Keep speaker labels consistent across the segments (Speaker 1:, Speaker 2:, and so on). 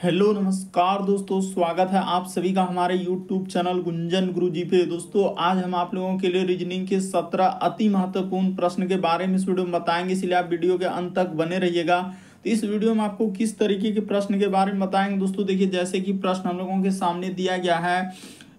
Speaker 1: Hello नमस्कार दोस्तों, स्वागत है आप सभी का हमारे यूट्यूब चैनल गुंजन गुरुजी पे। दोस्तों आज हम आप लोगों के लिए रीजनिंग के 17 अति महत्वपूर्ण प्रश्न के बारे में इस वीडियो में बताएंगे, इसलिए आप वीडियो के अंत तक बने रहिएगा। तो इस वीडियो में आपको किस तरीके के प्रश्न के बारे में बताएंगे दोस्तों। देखिए, जैसे कि प्रश्न हम लोगों के सामने दिया गया है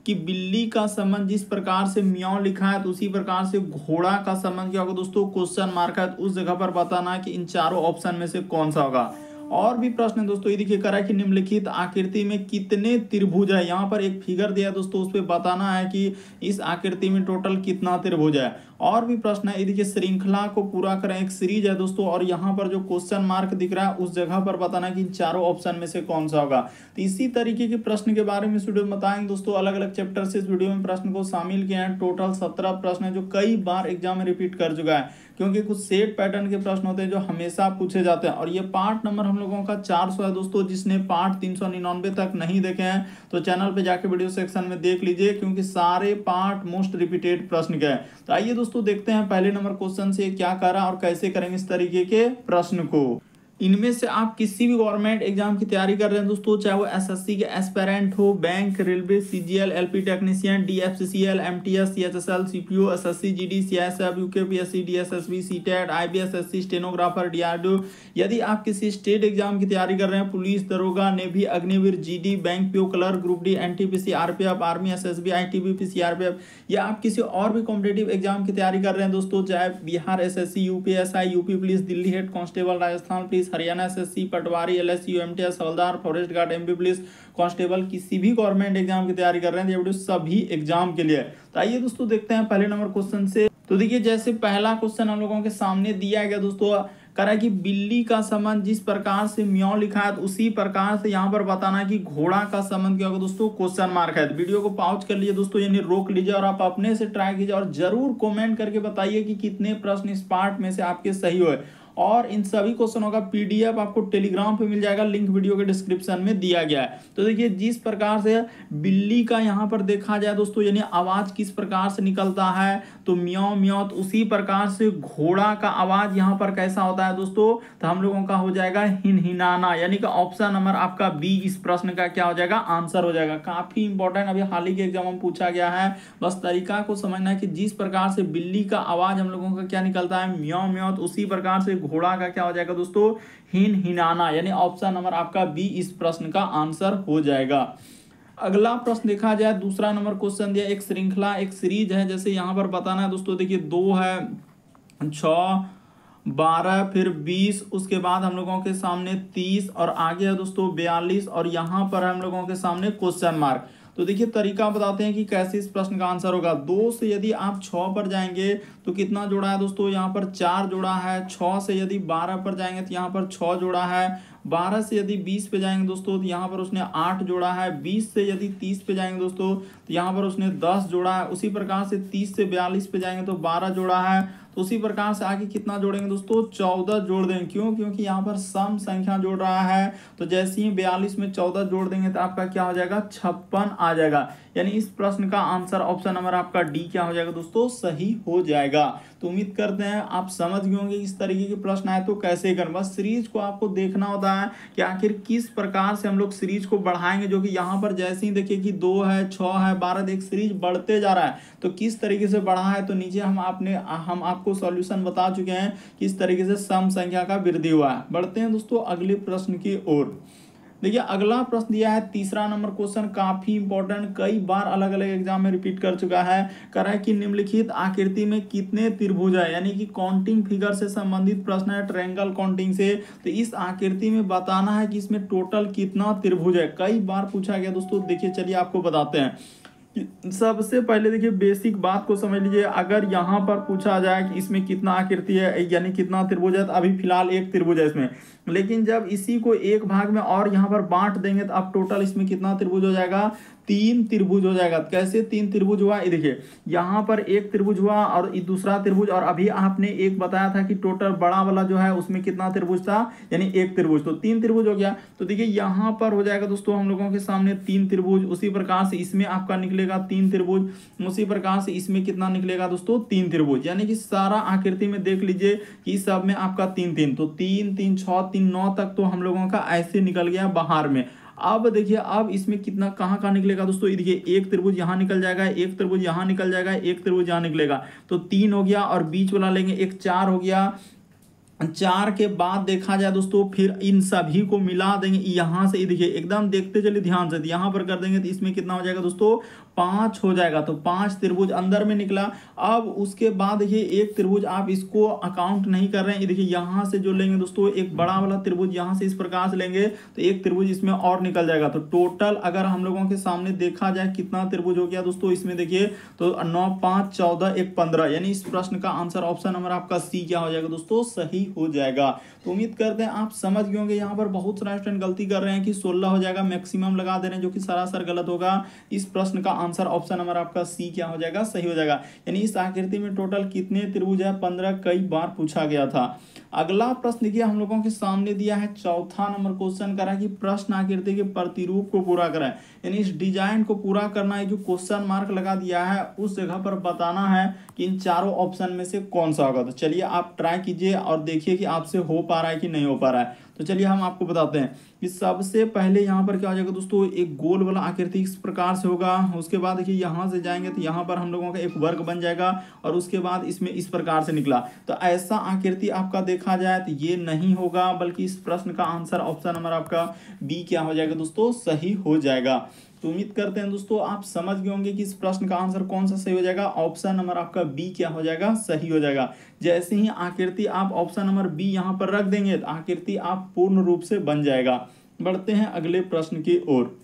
Speaker 1: कि बिल्ली का संबंध जिस प्रकार से म्याऊं लिखा है तो उसी प्रकार से घोड़ा का संबंध क्या होगा दोस्तों, क्वेश्चन मार्क है। तो उस जगह पर बताना है कि इन चारों ऑप्शन में से कौन सा होगा। और भी प्रश्न है दोस्तों, ये देखिए करा कि निम्नलिखित आकृति में कितने त्रिभुज है। यहाँ पर एक फिगर दिया है दोस्तों, उस पर बताना है कि इस आकृति में टोटल कितना त्रिभुज है। और भी प्रश्न है, ये देखिए श्रृंखला को पूरा करें, एक सीरीज है दोस्तों, और यहाँ पर जो क्वेश्चन मार्क दिख रहा है उस जगह पर बताना है कि इन चारों ऑप्शन में से कौन सा होगा। तो इसी तरीके के प्रश्न के बारे में इस वीडियो में बताएंगे दोस्तों। अलग अलग चैप्टर से इस वीडियो में प्रश्न को शामिल किए हैं। टोटल 17 प्रश्न है जो कई बार एग्जाम में रिपीट कर चुका है, क्योंकि कुछ सेट पैटर्न के प्रश्न होते हैं जो हमेशा पूछे जाते हैं। और ये पार्ट नंबर हम लोगों का 400 है दोस्तों। जिसने पार्ट 399 तक नहीं देखे हैं तो चैनल पे जाके वीडियो सेक्शन में देख लीजिए, क्योंकि सारे पार्ट मोस्ट रिपीटेड प्रश्न के हैं। तो आइए दोस्तों देखते हैं पहले नंबर क्वेश्चन से क्या करा और कैसे करेंगे इस तरीके के प्रश्न को। इनमें से आप किसी भी गवर्नमेंट एग्जाम की तैयारी कर रहे हैं दोस्तों, चाहे वो एसएससी के एस्पिरेंट हो, bank, railway, CGL, LP technician, DFCCL, MTS, CHSL, CPO, SSC, GD, CSF, UKPSC, DSSB, CTET, IBSSC, stenographer, DRDO. यदि आप किसी स्टेट एग्जाम की तैयारी कर रहे हैं, पुलिस, दरोगा, navy, Agniveer, GD, bank PO, clerk, group D, NTPC, RPF, army, SSB, ITBP, CRPF, या आप किसी और भी कॉम्पिटेटिव एग्जाम की तैयारी कर रहे हैं दोस्तों, चाहे Bihar SSC, UPSI, UP police, Delhi head constable, Rajasthan police, Haryana SSC, patwari, LSC, MTS, havildar, forest guard, MP police constable, किसी भी गवर्नमेंट एग्जाम की तैयारी कर रहे हैं, ये वीडियो सभी एग्जाम के लिए है। तो आइए दोस्तों देखते हैं पहले नंबर क्वेश्चन से। तो देखिए, जैसे पहला क्वेश्चन हम लोगों के सामने दिया गया दोस्तों, करा कि बिल्ली का संबंध जिस प्रकार से म्याऊं लिखा है तो उसी प्रकार से यहाँ पर बताना है कि घोड़ा का संबंध क्या होगा दोस्तों, क्वेश्चन मार्क है। तो वीडियो को पॉज कर लीजिए दोस्तों, यानी रोक लीजिए और आप अपने से ट्राई कीजिए और जरूर कमेंट करके बताइए कि कितने प्रश्न इस पार्ट में से आपके सही हुए। और इन सभी क्वेश्चनों का पीडीएफ आपको टेलीग्राम पे मिल जाएगा, लिंक वीडियो के डिस्क्रिप्शन में दिया गया है। तो देखिए, जिस प्रकार से बिल्ली का यहाँ पर देखा जाए दोस्तों, यानी आवाज किस प्रकार से निकलता है तो म्याऊं म्याऊं, तो उसी प्रकार से घोड़ा का आवाज यहाँ पर कैसा होता है दोस्तों, तो हम लोगों का हो जाएगा हिनहिनाना, यानी कि ऑप्शन नंबर आपका बी इस प्रश्न का क्या हो जाएगा, आंसर हो जाएगा। काफी इंपॉर्टेंट, अभी हाल ही के एग्जाम में पूछा गया है। बस तरीका को समझना है कि जिस प्रकार से बिल्ली का आवाज हम लोगों का क्या निकलता है, म्याऊं म्याऊं, तो उसी प्रकार से घोड़ा का क्या हो जाएगा दोस्तों, हिनहिनाना, यानी ऑप्शन नंबर आपका बी इस प्रश्न का आंसर हो जाएगा। अगला प्रश्न देखा जाए, दूसरा नंबर क्वेश्चन दिया, एक श्रृंखला एक सीरीज है, जैसे यहाँ पर बताना है दोस्तों। देखिए 2 है, 6, 12, फिर 20, उसके बाद हम लोगों के सामने 30 और आगे है दोस्तों 42, और यहाँ पर हम लोगों के सामने क्वेश्चन मार्क। तो देखिए तरीका बताते हैं कि कैसे इस प्रश्न का आंसर होगा। 2 से यदि आप 6 पर जाएंगे तो कितना जोड़ा है दोस्तों, यहाँ पर 4 जोड़ा है। 6 से यदि 12 पर जाएंगे तो यहाँ पर 6 जोड़ा है। 12 से यदि 20 पे जाएंगे दोस्तों तो यहाँ पर उसने 8 जोड़ा है। 20 से यदि 30 पे जाएंगे दोस्तों तो यहाँ पर उसने 10 जोड़ा है। उसी प्रकार से 30 से 42 पे जाएंगे तो 12 जोड़ा है। तो उसी प्रकार से आगे कितना जोड़ेंगे दोस्तों, 14 जोड़ देंगे। क्यों? क्योंकि यहाँ पर सम संख्या जोड़ रहा है। तो जैसे ही 42 में 14 जोड़ देंगे तो आपका क्या हो जाएगा, 56 आ जाएगा। यानी इस प्रश्न का आंसर ऑप्शन नंबर आपका डी क्या हो जाएगा दोस्तों, सही हो जाएगा। तो उम्मीद करते हैं आप समझ गए होंगे इस तरीके के प्रश्न आए तो कैसे करें। बस सीरीज को आपको देखना होता है कि आखिर किस प्रकार से हम लोग सीरीज को बढ़ाएंगे, जो कि यहाँ पर जैसे ही देखिए कि 2 है, 6 है, 12, एक सीरीज बढ़ते जा रहा है। तो किस तरीके से बढ़ा है, तो नीचे हम आपको सॉल्यूशन बता चुके हैं किस तरीके से सम संख्या का वृद्धि हुआ है। बढ़ते हैं दोस्तों अगले प्रश्न की ओर। देखिए अगला प्रश्न दिया है, तीसरा नंबर क्वेश्चन, काफी इंपॉर्टेंट, कई बार अलग अलग एग्जाम में रिपीट कर चुका है। कह रहा है कि निम्नलिखित आकृति में कितने त्रिभुज है, यानी कि काउंटिंग फिगर से संबंधित प्रश्न है, ट्रायंगल काउंटिंग से। तो इस आकृति में बताना है कि इसमें टोटल कितना त्रिभुज है। कई बार पूछा गया दोस्तों। देखिए चलिए आपको बताते हैं। सबसे पहले देखिए बेसिक बात को समझ लीजिए। अगर यहाँ पर पूछा जाए कि इसमें कितना आकृति है, यानी कितना त्रिभुज है, तो अभी फिलहाल एक त्रिभुज है इसमें। लेकिन जब इसी को एक भाग में और यहाँ पर बांट देंगे तो अब टोटल इसमें कितना त्रिभुज हो जाएगा, 3 त्रिभुज हो जाएगा। कैसे 3 त्रिभुज हुआ, ये देखिए यहाँ पर एक त्रिभुज हुआ और दूसरा त्रिभुज, और अभी आपने एक बताया था कि टोटल बड़ा वाला जो है उसमें कितना त्रिभुज था, यानी एक त्रिभुज, तो 3 त्रिभुज हो गया। तो देखिए यहाँ पर हो जाएगा दोस्तों हम लोगों के सामने 3 त्रिभुज। उसी प्रकार से इसमें आपका निकलेगा 3 त्रिभुज। उसी प्रकार से इसमें कितना निकलेगा दोस्तों, 3 त्रिभुज। यानी कि सारा आकृति में देख लीजिए कि सब में आपका 3 3, तो 3 3 6 3 9 तक तो हम लोगों का ऐसे निकल गया बाहर में। अब देखिए अब इसमें कितना कहाँ कहाँ निकलेगा दोस्तों, ये देखिए एक त्रिभुज यहाँ निकल जाएगा, एक त्रिभुज यहाँ निकल जाएगा, एक त्रिभुज यहाँ निकलेगा, तो 3 हो गया और बीच वाला लेंगे एक 4 हो गया। 4 के बाद देखा जाए दोस्तों फिर इन सभी को मिला देंगे यहां से, देखिए एकदम देखते चलिए ध्यान से, यहां पर कर देंगे तो इसमें कितना हो जाएगा दोस्तों 5 हो जाएगा, तो 5 त्रिभुज अंदर में निकला। अब उसके बाद देखिए एक त्रिभुज आप इसको अकाउंट नहीं कर रहे हैं, ये देखिए यहां से जो लेंगे दोस्तों एक बड़ा वाला त्रिभुज यहां से इस प्रकार से लेंगे तो एक त्रिभुज इसमें और निकल जाएगा। तो टोटल अगर हम लोगों के सामने देखा जाए कितना त्रिभुज हो गया दोस्तों, इसमें देखिए तो 9 5 14 1 15, यानी इस प्रश्न का आंसर ऑप्शन नंबर आपका सी क्या हो जाएगा दोस्तों, सही हो जाएगा। तो उम्मीद करते हैं आप समझ गए होंगे। यहाँ पर बहुत सारे स्टूडेंट गलती कर रहे हैं कि 16 हो जाएगा, मैक्सिमम लगा दे रहे हैं, जो कि सरासर गलत होगा। इस प्रश्न का आंसर ऑप्शन नंबर आपका सी क्या हो जाएगा, सही हो जाएगा। यानी इस आकृति में टोटल कितने त्रिभुज है, 15, कई बार पूछा गया था। अगला प्रश्न देखिए हम लोगों के सामने दिया है, चौथा नंबर क्वेश्चन करा कि प्रश्न आकृति के प्रतिरूप को पूरा कराएं, यानी इस डिजाइन को पूरा करना है। जो क्वेश्चन मार्क लगा दिया है उस जगह पर बताना है कि इन चारों ऑप्शन में से कौन सा होगा। तो चलिए आप ट्राई कीजिए और देखिए कि आपसे हो पा रहा है कि नहीं हो पा रहा है। तो चलिए हम आपको बताते हैं कि सबसे पहले यहाँ पर क्या हो जाएगा दोस्तों, एक गोल वाला आकृति इस प्रकार से होगा। उसके बाद देखिए यहाँ से जाएंगे तो यहाँ पर हम लोगों का एक वर्ग बन जाएगा और उसके बाद इसमें इस प्रकार से निकला। तो ऐसा आकृति आपका देखा जाए तो ये नहीं होगा, बल्कि इस प्रश्न का आंसर ऑप्शन नंबर आपका बी क्या हो जाएगा दोस्तों, सही हो जाएगा। तो उम्मीद करते हैं दोस्तों आप समझ गए होंगे कि इस प्रश्न का आंसर कौन सा सही हो जाएगा, ऑप्शन नंबर आपका बी क्या हो जाएगा, सही हो जाएगा। जैसे ही आकृति आप ऑप्शन नंबर बी यहां पर रख देंगे तो आकृति आप पूर्ण रूप से बन जाएगा। बढ़ते हैं अगले प्रश्न की ओर।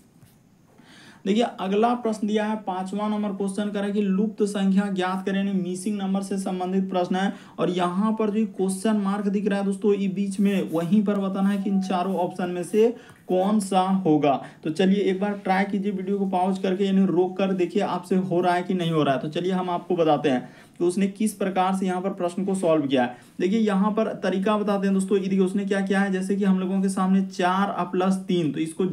Speaker 1: देखिए अगला प्रश्न दिया है, 5वां नंबर क्वेश्चन करें कि लुप्त संख्या ज्ञात करें, मिसिंग नंबर से संबंधित प्रश्न है। और यहाँ पर जो क्वेश्चन मार्क दिख रहा है दोस्तों ये बीच में, वहीं पर बताना है कि इन चारों ऑप्शन में से कौन सा होगा। तो चलिए एक बार ट्राई कीजिए, वीडियो को पॉज करके यानी रोक कर देखिए आपसे हो रहा है कि नहीं हो रहा है। तो चलिए हम आपको बताते हैं कि उसने किस प्रकार से यहाँ पर प्रश्न को सॉल्व किया है। देखिए यहाँ पर तरीका बताते हैं दोस्तों, ये देखिए उसने क्या किया है, जैसे कि हम लोगों के सामने 4 + 3, तो इसको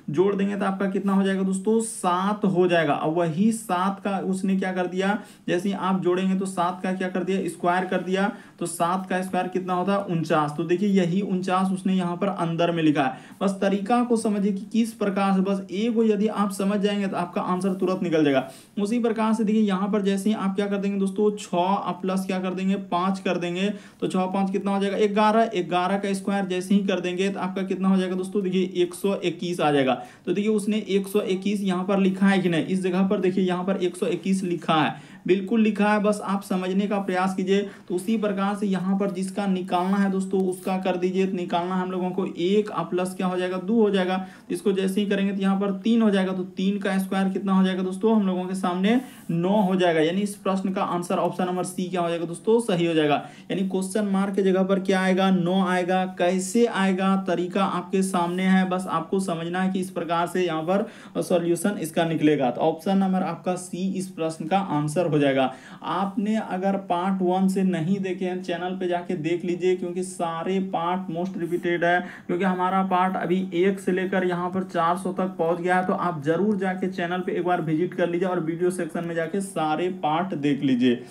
Speaker 1: जोड़ देंगे तो आपका कितना हो जाएगा दोस्तों, 7 हो जाएगा। और वही 7 का उसने क्या कर दिया, जैसे ही आप जोड़ेंगे तो 7 का क्या कर दिया, स्क्वायर कर दिया, तो 7 का स्क्वायर कितना होता है 49। तो देखिए यही 49 उसने यहाँ पर अंदर में लिखा है। बस तरीका को समझिए कि किस प्रकार से, बस एक को यदि आप समझ जाएंगे तो आपका आंसर तुरंत निकल जाएगा। उसी प्रकार से देखिए यहाँ पर जैसे ही आप क्या कर देंगे दोस्तों, 6 प्लस क्या कर देंगे 5 कर देंगे, तो 6 5 कितना हो जाएगा 11। 11 का स्क्वायर जैसे ही कर देंगे तो आपका कितना हो जाएगा दोस्तों, देखिए 121 आ जाएगा। तो देखिए उसने 121 यहाँ पर लिखा है कि नहीं, इस जगह पर देखिए यहाँ पर 121 लिखा है, बिल्कुल लिखा है, बस आप समझने का प्रयास कीजिए। तो उसी प्रकार से यहाँ पर जिसका निकालना है दोस्तों उसका कर दीजिए। तो निकालना है हम लोगों को 1 प्लस क्या हो जाएगा 2 हो जाएगा, इसको जैसे ही करेंगे तो यहाँ पर 3 हो जाएगा। तो 3 का स्क्वायर कितना हो जाएगा दोस्तों, हम लोगों के सामने 9 हो जाएगा। यानी इस प्रश्न का आंसर ऑप्शन नंबर सी क्या हो जाएगा दोस्तों, सही हो जाएगा। यानी क्वेश्चन मार्क की जगह पर क्या आएगा, 9 आएगा। कैसे आएगा, तरीका आपके सामने है, बस आपको समझना है कि इस प्रकार से यहाँ पर सॉल्यूशन इसका निकलेगा। तो ऑप्शन नंबर आपका सी इस प्रश्न का आंसर हो जाएगा। आपने अगर पार्ट 1 से नहीं देखे हैं चैनल पे जाके देख लीजिए, क्योंकि सारे पार्ट मोस्ट रिपीटेड है, क्योंकि हमारा पार्ट अभी 1 से लेकर यहाँ पर 400 तक पहुंच गया है। तो आप जरूर जाके चैनल पे एक बार विजिट कर लीजिए और वीडियो सेक्शन में जाके सारे पार्ट देख लीजिए।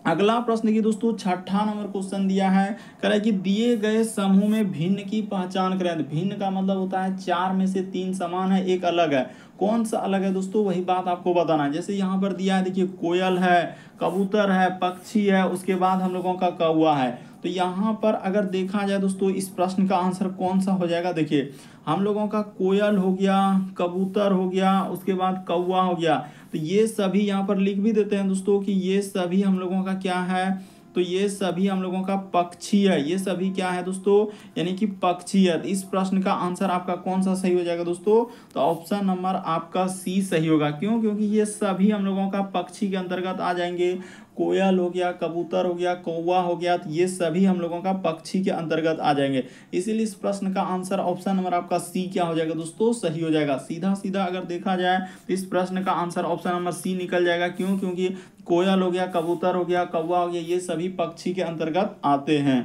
Speaker 1: अगला प्रश्न देखिए दोस्तों, 6ठा नंबर क्वेश्चन दिया है, कह रहा है कि दिए गए समूह में भिन्न की पहचान करें। तो भिन्न का मतलब होता है 4 में से 3 समान है, एक अलग है। कौन सा अलग है दोस्तों, वही बात आपको बताना है। जैसे यहाँ पर दिया है, देखिए कोयल है, कबूतर है, पक्षी है, उसके बाद हम लोगों का कौवा है। तो यहाँ पर अगर देखा जाए दोस्तों इस प्रश्न का आंसर कौन सा हो जाएगा, देखिए हम लोगों का कोयल हो गया, कबूतर हो गया, उसके बाद कौवा हो गया। तो ये सभी यहाँ पर लिख भी देते हैं दोस्तों कि ये सभी हम लोगों का क्या है, तो ये सभी हम लोगों का पक्षी है। ये सभी क्या है दोस्तों, यानी कि पक्षी है। तो इस प्रश्न का आंसर आपका कौन सा सही हो जाएगा दोस्तों, तो ऑप्शन नंबर आपका सी सही होगा। क्यों, क्योंकि ये सभी हम लोगों का पक्षी के अंतर्गत आ जाएंगे। कोयल हो गया, कबूतर हो गया, कौवा हो गया, तो ये सभी हम लोगों का पक्षी के अंतर्गत आ जाएंगे। इसीलिए इस प्रश्न का आंसर ऑप्शन नंबर आपका सी क्या हो जाएगा दोस्तों, सही हो जाएगा। सीधा सीधा अगर देखा जाए तो इस प्रश्न का आंसर ऑप्शन नंबर सी निकल जाएगा। क्यों, क्योंकि कोयल हो गया, कबूतर हो गया, कौवा हो गया, ये सभी पक्षी के अंतर्गत आते हैं।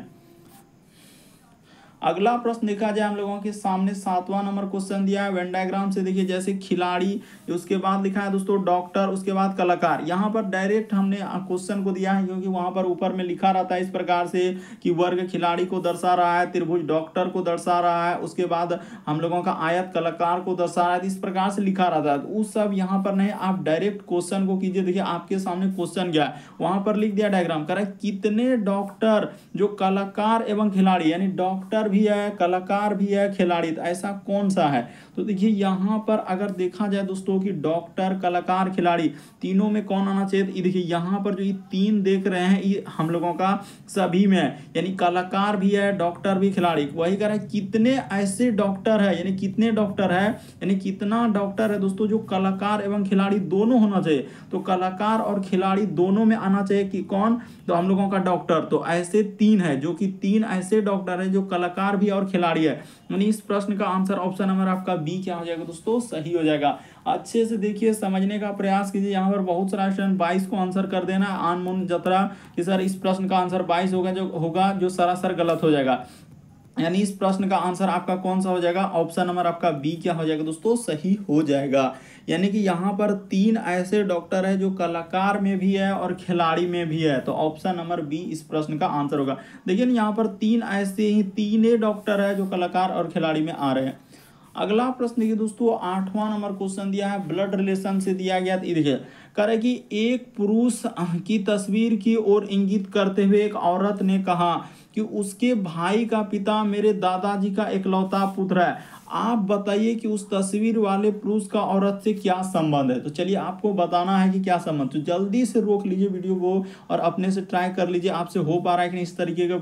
Speaker 1: अगला प्रश्न देखा जाए हम लोगों के सामने 7वां नंबर क्वेश्चन दिया है वेन डायग्राम से। देखिए जैसे खिलाड़ी, उसके बाद लिखा है दोस्तों डॉक्टर, उसके बाद कलाकार। यहाँ पर डायरेक्ट हमने क्वेश्चन को दिया है क्योंकि वहां पर ऊपर में लिखा रहता है इस प्रकार से कि वर्ग खिलाड़ी को दर्शा रहा है, त्रिभुज डॉक्टर को दर्शा रहा है, उसके बाद हम लोगों का आयत कलाकार को दर्शा रहा है, इस प्रकार से लिखा रहता है। तो उस सब यहाँ पर नहीं, आप डायरेक्ट क्वेश्चन को कीजिए। देखिए आपके सामने क्वेश्चन क्या है, वहां पर लिख दिया डायग्राम करा कितने डॉक्टर जो कलाकार एवं खिलाड़ी, यानी डॉक्टर भी है, कलाकार भी है, खिलाड़ी, तो ऐसा कौन सा है। तो देखिए यहाँ पर अगर देखा जाए दोस्तों कि डॉक्टर, कलाकार, खिलाड़ी, तीनों में कौन आना चाहिए। देखिए यहाँ पर जो ये तीन देख रहे हैं ये हम लोगों का सभी में है, यानी कलाकार भी है, डॉक्टर भी, खिलाड़ी। वही कह रहा है कितने ऐसे डॉक्टर है, यानी कितने डॉक्टर है, यानी कितना डॉक्टर है दोस्तों जो कलाकार एवं खिलाड़ी दोनों होना चाहिए। तो कलाकार और खिलाड़ी दोनों में आना चाहिए कि कौन, तो हम लोगों का डॉक्टर। तो ऐसे तीन है जो कि तीन ऐसे डॉक्टर है जो कलाकार भी और खिलाड़ी है, यानी इस प्रश्न का आंसर ऑप्शन नंबर आपका बी क्या हो जाएगा दोस्तों, सही हो जाएगा। अच्छे से देखिए, समझने का प्रयास कीजिए। यहाँ पर बहुत सारा स्टूडेंट 22 को आंसर कर देना आन मन जतरा कि सर इस प्रश्न का आंसर 22 होगा जो सरासर गलत हो जाएगा। यानी इस प्रश्न का आंसर आपका कौन सा हो जाएगा, ऑप्शन नंबर आपका बी क्या हो जाएगा दोस्तों, सही हो जाएगा। यानी कि यहाँ पर तीन ऐसे डॉक्टर है जो कलाकार में भी है और खिलाड़ी में भी है, तो ऑप्शन नंबर बी इस प्रश्न का आंसर होगा। देखिए यहाँ पर तीन ऐसे ही तीन डॉक्टर है जो कलाकार और खिलाड़ी में आ रहे हैं। अगला प्रश्न देखिए दोस्तों, 8वां नंबर क्वेश्चन दिया है, ब्लड रिलेशन से दिया गया। देखिए करे कि एक पुरुष की तस्वीर की ओर इंगित करते हुए एक औरत ने कहा कि उसके भाई का पिता मेरे दादाजी का इकलौता पुत्र है। आप बताइए कि उस तस्वीर वाले पुरुष का औरत से क्या संबंध है। तो चलिए आपको बताना है कि क्या संबंध, तो जल्दी से रोक लीजिए वीडियो को और अपने से ट्राई कर लीजिए आपसे हो पा रहा है कि नहीं इस तरीके का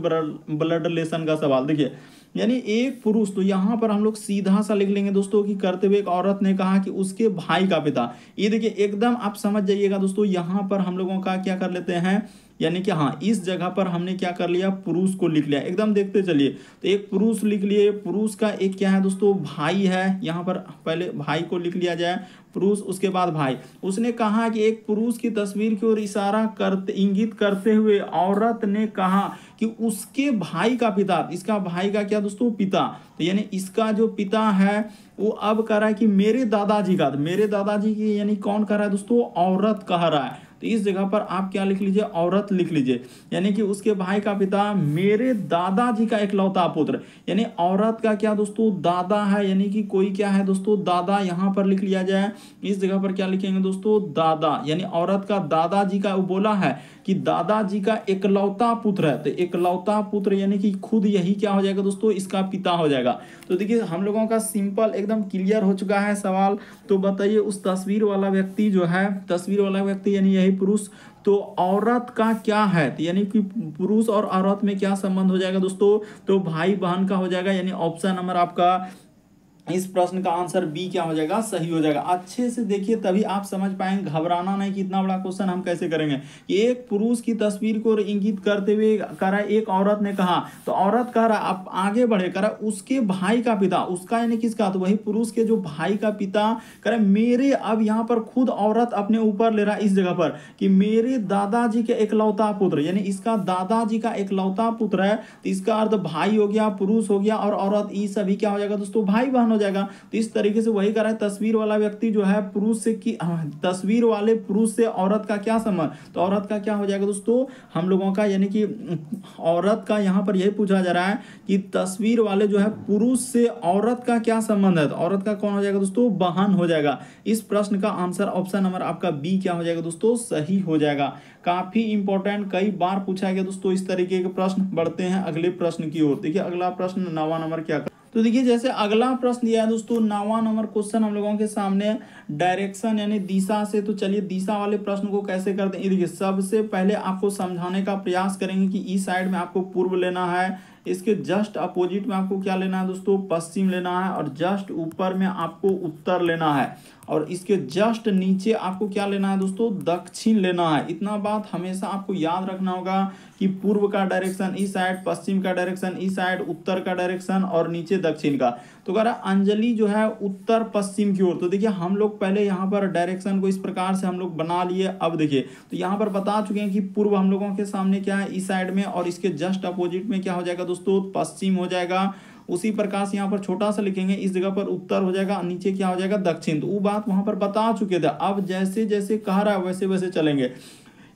Speaker 1: ब्लड रिलेशन का सवाल। देखिए यानी एक पुरुष, तो यहाँ पर हम लोग सीधा सा लिख लेंगे दोस्तों कि करते हुए एक औरत ने कहा कि उसके भाई का पिता। ये देखिए एकदम आप समझ जाइएगा दोस्तों, यहाँ पर हम लोगों का क्या कर लेते हैं, यानी कि हाँ इस जगह पर हमने क्या कर लिया, पुरुष को लिख लिया। एकदम देखते चलिए, तो एक पुरुष लिख लिए, पुरुष का एक क्या है दोस्तों, भाई है। यहाँ पर पहले भाई को लिख लिया जाए, पुरुष, उसके बाद भाई। उसने कहा कि एक पुरुष की तस्वीर की ओर इशारा करते इंगित करते हुए औरत ने कहा कि उसके भाई का पिता, इसका भाई का क्या दोस्तों, पिता। तो यानी इसका जो पिता है वो अब कह रहा है कि मेरे दादाजी का, मेरे दादाजी की यानी कौन कह रहा है दोस्तों, औरत कह रहा है। तो इस जगह पर आप क्या लिख लीजिए, औरत लिख लीजिए। यानी कि उसके भाई का पिता मेरे दादाजी का इकलौता पुत्र, यानी औरत का क्या दोस्तों, दादा है, यानी कि कोई क्या है दोस्तों, दादा। यहाँ पर लिख लिया जाए, इस जगह पर क्या लिखेंगे दोस्तों, दादा। यानी औरत का दादाजी का, वो बोला है कि दादाजी का इकलौता पुत्र है, तो इकलौता पुत्र यानी कि खुद यही क्या हो जाएगा दोस्तों, इसका पिता हो जाएगा। तो देखिए हम लोगों का सिंपल एकदम क्लियर हो चुका है सवाल। तो बताइए उस तस्वीर वाला व्यक्ति जो है, तस्वीर वाला व्यक्ति यानी यही पुरुष, तो औरत का क्या है, तो यानी कि पुरुष और औरत में क्या संबंध हो जाएगा दोस्तों, तो भाई बहन का हो जाएगा। यानी ऑप्शन नंबर आपका इस प्रश्न का आंसर बी क्या हो जाएगा, सही हो जाएगा। अच्छे से देखिए तभी आप समझ पाएंगे, घबराना नहीं कि इतना बड़ा क्वेश्चन हम कैसे करेंगे। एक पुरुष की तस्वीर को इंगित करते हुए कह रहा है एक औरत ने कहा, तो औरत कह रहा है, आप आगे बढ़े, कह रहा है उसके भाई का पिता, उसका यानी किसका, तो वही पुरुष के जो भाई का पिता, कह रहा है मेरे, अब यहाँ पर खुद औरत अपने ऊपर ले रहा है इस जगह पर कि मेरे दादाजी के इकलौता पुत्र, यानी इसका दादाजी का इकलौता पुत्र है। तो इसका अर्थ भाई हो गया, पुरुष हो गया और औरत, ये सभी क्या हो जाएगा दोस्तों, भाई बहन हो जाएगा। तो इस तरीके से वही कर रहा है, तस्वीर वाला व्यक्ति जो है पुरुष से की, तस्वीर वाले पुरुष से औरत का क्या संबंध, तो औरत का क्या हो जाएगा दोस्तों, हम लोगों का यानी कि औरत का यहाँ पर यही पूछा जा रहा है कि तस्वीर वाले जो है पुरुष से औरत का क्या संबंध है, तो औरत का कौन हो जाएगा दोस्तों, बहन हो जाएगा। इस प्रश्न का आंसर ऑप्शन नंबर आपका बी क्या हो जाएगा दोस्तों, सही हो जाएगा। काफी इंपॉर्टेंट, कई बार पूछा गया दोस्तों इस तरीके के प्रश्न। बढ़ते हैं अगले प्रश्न की ओर। देखिए अगला प्रश्न 9वां नंबर क्या, तो देखिए जैसे अगला प्रश्न दिया है दोस्तों, 9वां नंबर क्वेश्चन हम लोगों के सामने डायरेक्शन यानी दिशा से। तो चलिए दिशा वाले प्रश्न को कैसे करते हैं। देखिए सबसे पहले आपको समझाने का प्रयास करेंगे कि इस साइड में आपको पूर्व लेना है, इसके जस्ट अपोजिट में आपको क्या लेना है दोस्तों, पश्चिम लेना है, और जस्ट ऊपर में आपको उत्तर लेना है, और इसके जस्ट नीचे आपको क्या लेना है दोस्तों, दक्षिण लेना है। इतना बात हमेशा आपको याद रखना होगा कि पूर्व का डायरेक्शन इस साइड, पश्चिम का डायरेक्शन इस साइड, उत्तर का डायरेक्शन और नीचे दक्षिण का। तो कह रहा अंजलि जो है उत्तर पश्चिम की ओर। तो देखिए हम लोग पहले यहाँ पर डायरेक्शन को इस प्रकार से हम लोग बना लिए। अब देखिए तो यहाँ पर बता चुके हैं कि पूर्व हम लोगों के सामने क्या है, इस साइड में, और इसके जस्ट अपोजिट में क्या हो जाएगा दोस्तों, पश्चिम हो जाएगा। उसी प्रकार से यहाँ पर छोटा सा लिखेंगे, इस जगह पर उत्तर हो जाएगा, नीचे क्या हो जाएगा दक्षिण। तो वो बात वहां पर बता चुके थे, अब जैसे जैसे कह रहा है वैसे वैसे चलेंगे।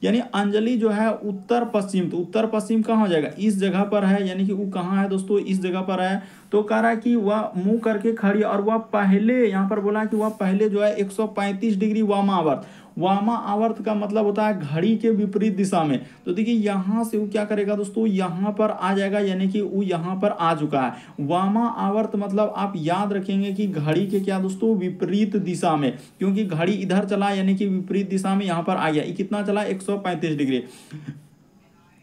Speaker 1: यानी अंजलि जो है उत्तर पश्चिम, तो उत्तर पश्चिम कहाँ हो जाएगा, इस जगह पर है, यानी कि वो कहाँ है दोस्तों, इस जगह पर है। तो कह रहा है कि वह मुंह करके खड़ी और वह पहले, यहाँ पर बोला कि वह पहले जो है 135 डिग्री वामावर्त। वामावर्त का मतलब होता है घड़ी के विपरीत दिशा में। तो देखिए यहाँ से वो क्या करेगा दोस्तों, यहाँ पर आ जाएगा, यानी कि वो यहाँ पर आ चुका है। वामावर्त मतलब आप याद रखेंगे कि घड़ी के क्या दोस्तों, विपरीत दिशा में, क्योंकि घड़ी इधर चला यानी कि विपरीत दिशा में यहाँ पर आ गया। ये कितना चला, 135 डिग्री।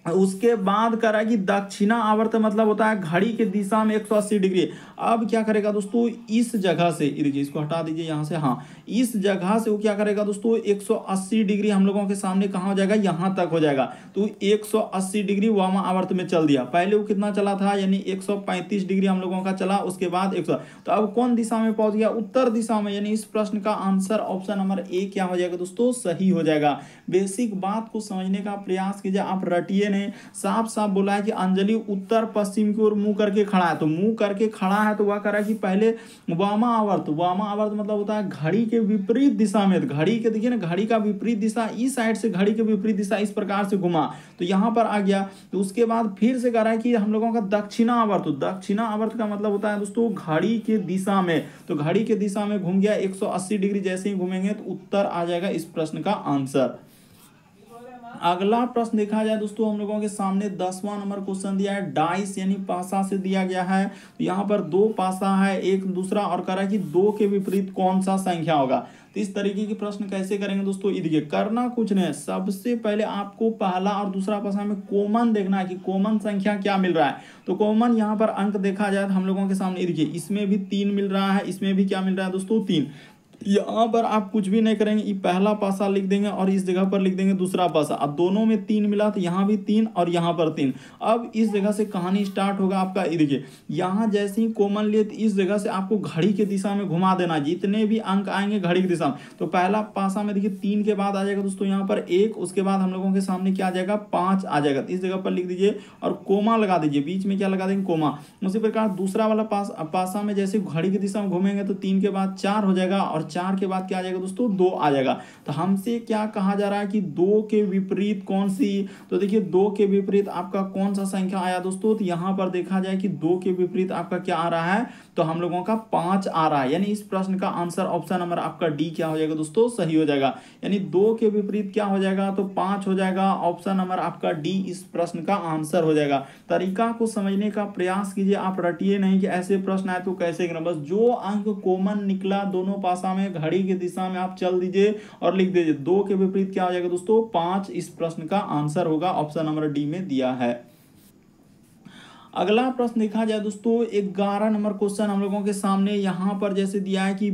Speaker 1: उसके बाद करा कि दक्षिणा आवर्त मतलब होता है घड़ी के दिशा में 180 डिग्री। अब क्या करेगा दोस्तों, इस जगह से, देखिए इसको हटा दीजिए यहाँ से, हाँ इस जगह से वो क्या करेगा दोस्तों, 180 डिग्री हम लोगों के सामने कहाँ हो जाएगा, यहाँ तक हो जाएगा। तो 180 डिग्री वामा आवर्त में चल दिया। पहले वो कितना चला था, यानी 135 डिग्री हम लोगों का चला, उसके बाद 100। तो अब कौन दिशा में पहुंच गया, उत्तर दिशा में। यानी इस प्रश्न का आंसर ऑप्शन नंबर ए क्या हो जाएगा दोस्तों, सही हो जाएगा। बेसिक बात को समझने का प्रयास कीजिए, आप रटिए ने साफ साफ बोला है कि अंजलि उत्तर पश्चिम की ओर मुंह करके खड़ा है। तो मुंह करके खड़ा है तो वह कह रहा है कि पहले वामा आवर्त, वामा आवर्त मतलब होता है घड़ी के विपरीत दिशा में। घड़ी के देखिए ना, घड़ी का विपरीत दिशा इस साइड से, घड़ी के विपरीत दिशा इस प्रकार से घुमा, तो यहां पर आ गया। तो उसके बाद फिर से कह रहा है कि हम लोगों का दक्षिणा आवर्त, दक्षिणा आवर्त का मतलब होता है दोस्तों घड़ी के दिशा में। तो घड़ी के दिशा में घूम गया, 180 डिग्री जैसे ही घूमेंगे तो उत्तर आ जाएगा इस प्रश्न का आंसर। अगला प्रश्न देखा जाए दोस्तों, हम लोगों के सामने 10वां नंबर क्वेश्चन दिया है, डाइस यानी पासा से दिया गया है। तो यहाँ पर दो पासा है, एक दूसरा, और कह रहा है कि दो के विपरीत कौन सा संख्या होगा। तो इस तरीके के प्रश्न कैसे करेंगे दोस्तों, ये देखिए करना कुछ नहीं है, सबसे पहले आपको पहला और दूसरा पासा में कॉमन देखना है कि कॉमन संख्या क्या मिल रहा है। तो कॉमन यहाँ पर अंक देखा जाए तो हम लोगों के सामने देखिए, इसमें भी 3 मिल रहा है, इसमें भी क्या मिल रहा है दोस्तों, 3। यहाँ पर आप कुछ भी नहीं करेंगे, ये पहला पासा लिख देंगे और इस जगह पर लिख देंगे दूसरा पासा। अब दोनों में 3 मिला तो यहाँ भी 3 और यहाँ पर 3। अब इस जगह से कहानी स्टार्ट होगा आपका, ये देखिए यहाँ जैसे ही कॉमन लिए तो इस जगह से आपको घड़ी के दिशा में घुमा देना, जितने भी अंक आएंगे घड़ी की दिशा में। तो पहला पासा में देखिए 3 के बाद आ जाएगा दोस्तों यहाँ पर 1, उसके बाद हम लोगों के सामने क्या आ जाएगा, 5 आ जाएगा। इस जगह पर लिख दीजिए और कोमा लगा दीजिए, बीच में क्या लगा देंगे, कोमा। उसी प्रकार दूसरा वाला पासा में जैसे घड़ी की दिशा में घूमेंगे तो 3 के बाद 4 हो जाएगा, और 4 के बाद क्या आ जाएगा दोस्तों, 2 आ जाएगा। तो हमसे क्या कहा जा रहा है कि 2 के विपरीत कौन सी। तो देखिए 2 के विपरीत आपका कौन सा संख्या आया दोस्तों, तो यहां पर देखा जाए कि 2 के विपरीत आपका क्या आ रहा है, तो हम लोगों का 5 आ रहा है। यानी इस प्रश्न का आंसर ऑप्शन नंबर आपका डी क्या हो जाएगा दोस्तों, सही हो जाएगा। यानी 2 के विपरीत क्या हो जाएगा, तो 5 हो जाएगा। ऑप्शन नंबर आपका डी इस प्रश्न का आंसर हो जाएगा। तरीका को समझने का प्रयास कीजिए, आप रटिए नहीं कि ऐसे प्रश्न आए तो कैसे करना। बस जो अंक कॉमन निकला दोनों पासा में घड़ी की दिशा में आप चल दीजिए और लिख दीजिए। 2 के विपरीत क्या हो जाएगा दोस्तों, 5 इस प्रश्न का आंसर होगा, ऑप्शन नंबर डी में दिया है। अगला प्रश्न देखा जाए दोस्तों, 11 नंबर क्वेश्चन हम लोगों के सामने यहाँ पर जैसे दिया है कि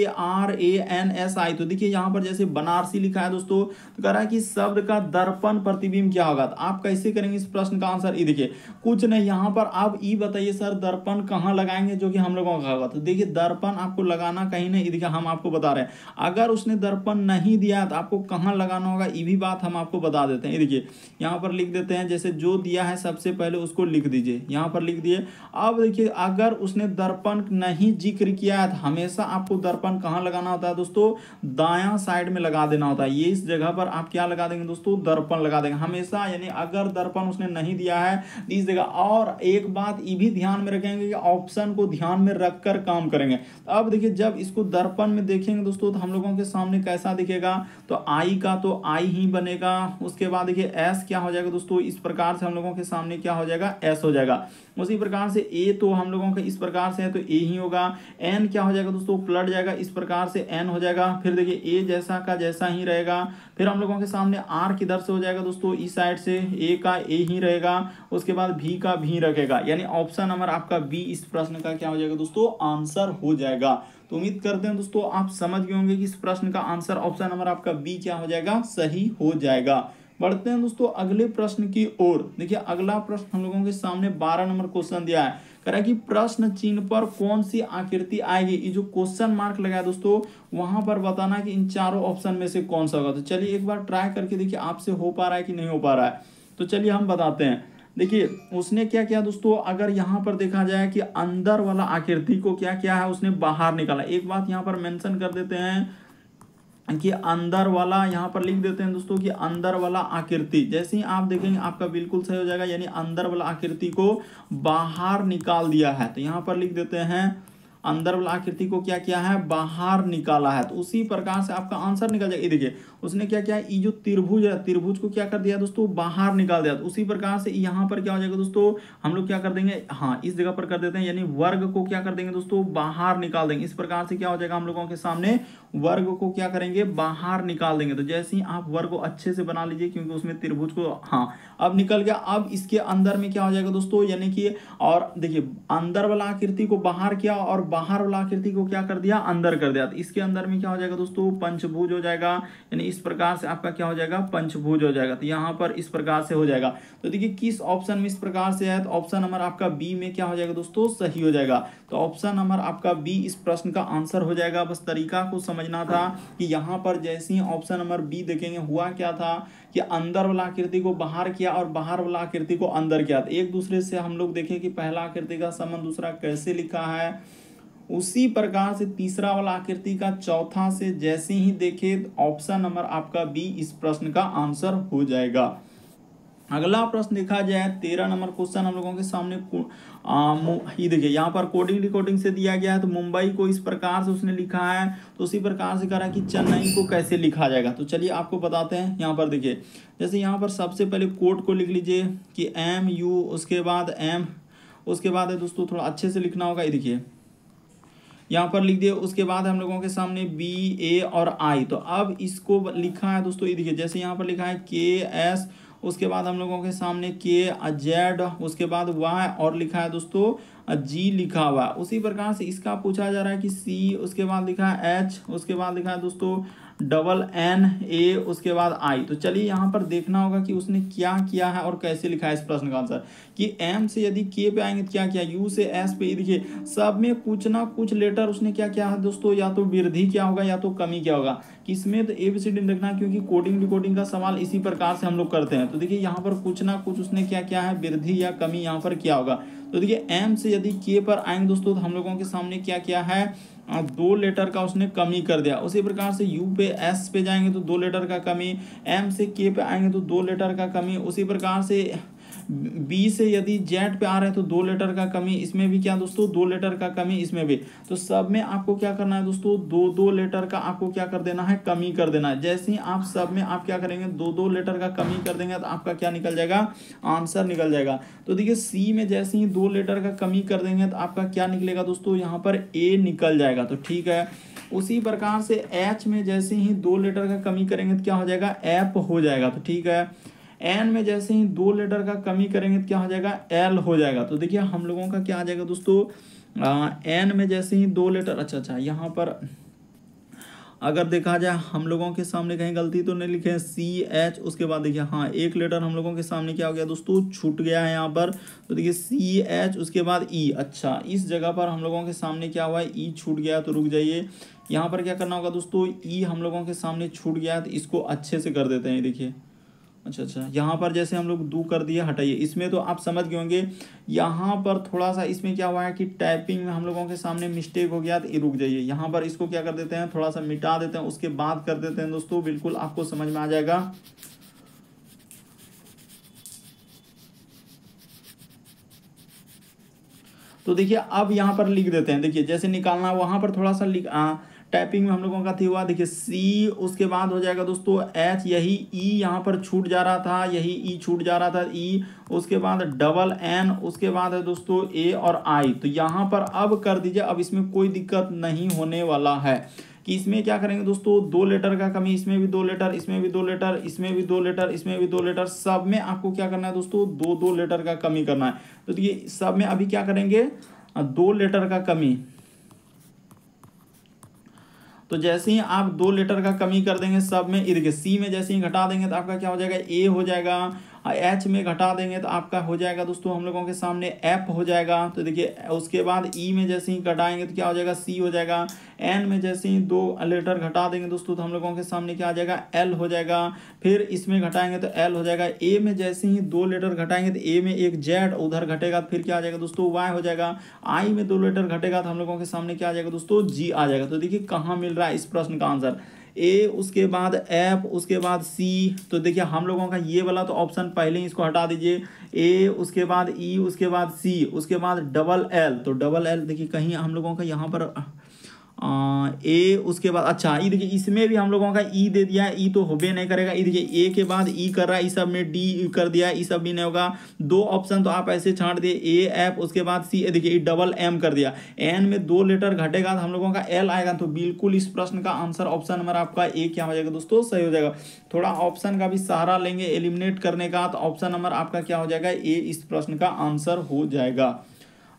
Speaker 1: VARANSI। तो देखिए यहाँ पर जैसे बनारसी लिखा है दोस्तों, तो कह रहा है कि शब्द का दर्पण प्रतिबिंब क्या होगा। तो आप कैसे करेंगे इस प्रश्न का आंसर, ये देखिए कुछ नहीं, यहाँ पर आप ये बताइए सर दर्पण कहाँ लगाएंगे जो कि हम लोगों का होगा। तो देखिए दर्पण आपको लगाना कहीं नहीं, देखिए हम आपको बता रहे हैं। अगर उसने दर्पण नहीं दिया तो आपको कहाँ लगाना होगा, ये भी बात हम आपको बता देते हैं। ये देखिए यहाँ पर लिख देते हैं, जैसे जो दिया है सबसे पहले उसको लिख दीजिए, यहां पर लिख दिए। अब देखिए अगर उसने दर्पण नहीं जिक्र किया है तो हमेशा आपको दर्पण कहां लगाना होता है दोस्तों, दायां साइड में लगा देना होता है। ये इस जगह पर आप क्या लगा देंगे दोस्तों, दर्पण लगा देंगे हमेशा। यानी अगर दर्पण उसने नहीं दिया है इस जगह। और एक बात ये भी ध्यान में रखेंगे कि ऑप्शन को ध्यान में रखकर काम करेंगे। अब देखिए जब इसको दर्पण में देखेंगे दोस्तों तो हम लोगों के सामने कैसा दिखेगा, तो आई का तो आई ही बनेगा। उसके बाद देखिए एस क्या हो जाएगा दोस्तों, इस प्रकार से हम लोगों के सामने क्या हो जाएगा, एस हो जाएगा। उसी प्रकार से ए तो हम लोगों का इस प्रकार से है तो ए ही होगा। एन क्या हो जाएगा दोस्तों, पलट जाएगा, इस प्रकार से एन हो जाएगा। फिर देखिए ए जैसा का जैसा ही रहेगा। फिर हम लोगों के सामने आर किधर से हो जाएगा दोस्तों, इस साइड से, ए का ए ही रहेगा। उसके बाद भी का भी रखेगा। यानी ऑप्शन नंबर आपका बी इस प्रश्न का क्या हो जाएगा दोस्तों, आंसर हो जाएगा। तो उम्मीद करते हैं दोस्तों आप समझ गए होंगे कि इस प्रश्न का आंसर ऑप्शन नंबर आपका बी क्या हो जाएगा, सही हो जाएगा। बढ़ते हैं दोस्तों अगले प्रश्न की ओर। देखिए अगला प्रश्न हम लोगों के सामने 12 नंबर क्वेश्चन दिया है। कह रहा है कि प्रश्न चिन्ह पर कौन सी आकृति आएगी। ये जो क्वेश्चन मार्क लगा है दोस्तों, वहां पर बताना कि इन चारों ऑप्शन में से कौन सा होगा। तो चलिए एक बार ट्राई करके देखिए आपसे हो पा रहा है कि नहीं हो पा रहा है। तो चलिए हम बताते हैं। देखिए उसने क्या किया दोस्तों, अगर यहाँ पर देखा जाए कि अंदर वाला आकृति को क्या किया है, उसने बाहर निकाला। एक बात यहाँ पर मेंशन कर देते हैं कि अंदर वाला, यहाँ पर लिख देते हैं दोस्तों कि अंदर वाला आकृति, जैसे ही आप देखेंगे आपका बिल्कुल सही हो जाएगा, यानी अंदर वाला आकृति को बाहर निकाल दिया है। तो यहाँ पर लिख देते हैं अंदर वाला आकृति को क्या किया है, बाहर निकाला है। तो उसी प्रकार से आपका आंसर निकल जाएगा। ये देखिए उसने क्या किया, ये जो त्रिभुज है, त्रिभुज को क्या कर दिया दोस्तों, बाहर निकाल दिया। तो उसी प्रकार से यहाँ पर क्या हो जाएगा दोस्तों, हम लोग क्या कर देंगे, हाँ इस जगह पर कर देते हैं, यानी वर्ग को क्या कर देंगे दोस्तों, बाहर निकाल देंगे। इस प्रकार से क्या हो जाएगा, हम लोगों के सामने वर्ग को क्या करेंगे, बाहर निकाल देंगे। तो जैसे ही आप वर्ग को अच्छे से बना लीजिए, क्योंकि उसमें त्रिभुज को, हाँ अब निकल गया। अब इसके अंदर में क्या हो जाएगा दोस्तों, यानी कि और देखिए अंदर वाला आकृति को बाहर किया और बाहर वाला आकृति को क्या कर दिया, अंदर कर दिया। तो इसके अंदर में क्या हो जाएगा दोस्तों, पंचभुज हो जाएगा। यानी इस प्रकार से आपका क्या हो जाएगा, पंचभुज हो जाएगा। तो यहाँ पर इस प्रकार से हो जाएगा। तो देखिए किस ऑप्शन में इस प्रकार से है, तो ऑप्शन नंबर आपका बी में क्या हो जाएगा दोस्तों, सही हो जाएगा। तो ऑप्शन नंबर आपका बी इस प्रश्न का आंसर हो जाएगा। बस तरीका को समझना था कि यहाँ पर जैसे ही ऑप्शन नंबर बी देखेंगे, हुआ क्या था कि अंदर वाला आकृति को बाहर किया और बाहर वाला आकृति को अंदर किया। तो एक दूसरे से हम लोग देखें कि पहला आकृति का संबंध दूसरा कैसे लिखा है, उसी प्रकार से तीसरा वाला आकृति का चौथा से जैसे ही देखे, ऑप्शन नंबर आपका बी इस प्रश्न का आंसर हो जाएगा। अगला प्रश्न देखा जाए 13 नंबर क्वेश्चन हम लोगों के सामने ये देखिए यहाँ पर कोडिंग डिकोडिंग से दिया गया है। तो मुंबई को इस प्रकार से उसने लिखा है, तो उसी प्रकार से कह रहा है कि चेन्नई को कैसे लिखा जाएगा। तो चलिए आपको बताते हैं। यहाँ पर देखिए जैसे यहाँ पर सबसे पहले कोड को लिख लीजिए कि MU, उसके बाद M, उसके बाद है दोस्तों थोड़ा अच्छे से लिखना होगा। ये देखिए यहाँ पर लिख दिए, उसके बाद हम लोगों के सामने BA और I। तो अब इसको लिखा है दोस्तों, ये देखिए जैसे यहाँ पर लिखा है KS, उसके बाद हम लोगों के सामने KZ, उसके बाद Y और लिखा है दोस्तों G लिखा हुआ। उसी प्रकार से इसका पूछा जा रहा है कि C, उसके बाद लिखा है H, उसके बाद लिखा है दोस्तों NA, उसके बाद I। तो चलिए यहाँ पर देखना होगा कि उसने क्या किया है और कैसे लिखा है इस प्रश्न का आंसर। कि M से यदि K पे आएंगे तो क्या किया, U से S पे, देखिए सब में कुछ ना कुछ लेटर उसने क्या किया है दोस्तों, या तो वृद्धि क्या होगा या तो कमी क्या होगा। किसमें, तो ABCD में देखना, क्योंकि कोडिंग डिकोडिंग का सवाल इसी प्रकार से हम लोग करते हैं। तो देखिए यहाँ पर कुछ ना कुछ उसने क्या किया है, वृद्धि या कमी यहाँ पर क्या होगा। तो देखिए M से यदि K पर आएंगे दोस्तों, तो हम लोगों के सामने क्या किया है, 2 लेटर का उसने कमी कर दिया। उसी प्रकार से U पे S पे जाएंगे तो 2 लेटर का कमी, M से K पे आएंगे तो 2 लेटर का कमी। उसी प्रकार से B से यदि Z पे आ रहे हैं तो 2 लेटर का कमी, इसमें भी क्या दोस्तों 2 लेटर का कमी, इसमें भी। तो सब में आपको क्या करना है दोस्तों, 2-2 लेटर का आपको क्या कर देना है, कमी कर देना है। जैसे ही आप सब में आप क्या करेंगे, 2-2 लेटर का कमी कर देंगे तो आपका क्या निकल जाएगा, आंसर निकल जाएगा। तो देखिए C में जैसे ही 2 लेटर का कमी कर देंगे तो आपका क्या निकलेगा दोस्तों, यहाँ पर A निकल जाएगा। तो ठीक है। उसी प्रकार से H में जैसे ही 2 लेटर का कमी करेंगे तो क्या हो जाएगा, F हो जाएगा। तो ठीक है। N में जैसे ही 2 लेटर का कमी करेंगे तो क्या हो जाएगा, L हो जाएगा। तो देखिए हम लोगों का क्या आ जाएगा दोस्तों, N में जैसे ही 2 लेटर, अच्छा यहाँ पर अगर देखा जाए हम लोगों के सामने कहीं गलती तो नहीं लिखे हैं, CH, उसके बाद देखिए हाँ एक लेटर हम लोगों के सामने क्या हो गया दोस्तों, छूट गया है यहाँ पर। तो देखिए CH, उसके बाद E। अच्छा इस जगह पर हम लोगों के सामने क्या हुआ है, E छूट गया। तो रुक जाइए, यहाँ पर क्या करना होगा दोस्तों, E हम लोगों के सामने छूट गया है तो इसको अच्छे से कर देते हैं। देखिए अच्छा यहाँ पर जैसे हम लोग दो कर दिए, हटाइए। इसमें तो आप समझ गए होंगे, यहाँ पर थोड़ा सा इसमें क्या हुआ है कि टाइपिंग में हम लोगों के सामने मिस्टेक हो गया। तो रुक जाइए, यहाँ पर इसको क्या कर देते हैं, थोड़ा सा मिटा देते हैं, उसके बाद कर देते हैं दोस्तों, बिल्कुल आपको समझ में आ जाएगा। तो देखिए अब यहाँ पर लिख देते हैं, देखिए जैसे निकालना वहां पर थोड़ा सा टाइपिंग में हम लोगों का थी हुआ। देखिए C, उसके बाद हो जाएगा दोस्तों H, यही E यहाँ पर छूट जा रहा था, यही E छूट जा रहा था E, उसके बाद N, उसके बाद है दोस्तों A और I। तो यहाँ पर अब कर दीजिए, अब इसमें कोई दिक्कत नहीं होने वाला है कि इसमें क्या करेंगे दोस्तों, 2 लेटर का कमी, इसमें भी 2 लेटर, इसमें भी 2 लेटर, इसमें भी 2 लेटर, इसमें भी 2 लेटर, सब में आपको क्या करना है दोस्तों, 2-2 लेटर का कमी करना है। तो देखिए सब में अभी क्या करेंगे, 2 लेटर का कमी। तो जैसे ही आप 2 लेटर का कमी कर देंगे सब में, देखिए C में जैसे ही घटा देंगे तो आपका क्या हो जाएगा, A हो जाएगा। एच में घटा देंगे तो आपका हो जाएगा दोस्तों हम लोगों के सामने एफ हो जाएगा। तो देखिए उसके बाद ई में जैसे ही घटाएंगे तो क्या हो जाएगा, सी हो जाएगा। एन में जैसे ही 2 लेटर घटा देंगे दोस्तों तो हम लोगों के सामने क्या आ जाएगा, एल हो जाएगा। फिर इसमें घटाएंगे तो एल हो जाएगा। ए में जैसे ही 2 लेटर घटाएंगे तो ए में एक जेड उधर घटेगा तो फिर क्या आ जाएगा दोस्तों, वाई हो जाएगा। आई में 2 लेटर घटेगा तो हम लोगों के सामने क्या आ जाएगा दोस्तों, जी आ जाएगा। तो देखिए कहाँ मिल रहा है इस प्रश्न का आंसर, ए उसके बाद एफ उसके बाद सी। तो देखिए हम लोगों का ये वाला तो ऑप्शन पहले ही इसको हटा दीजिए, ए उसके बाद ई उसके बाद सी उसके बाद डबल एल। तो डबल एल देखिए कहीं हम लोगों का यहाँ पर ए उसके बाद, अच्छा ये देखिए इसमें भी हम लोगों का ई दे दिया है, ई तो होबे नहीं करेगा। ये देखिए ए के बाद ई कर रहा है, इस सब में डी कर दिया है, इस सब भी नहीं होगा। 2 ऑप्शन तो आप ऐसे छांट दिए, ए एफ उसके बाद सी। देखिए डबल एम कर दिया। एन में 2 लेटर घटेगा तो हम लोगों का एल आएगा। तो बिल्कुल इस प्रश्न का आंसर ऑप्शन नंबर आपका ए क्या हो जाएगा दोस्तों, सही हो जाएगा। थोड़ा ऑप्शन का भी सहारा लेंगे एलिमिनेट करने का, तो ऑप्शन नंबर आपका क्या हो जाएगा, ए इस प्रश्न का आंसर हो जाएगा।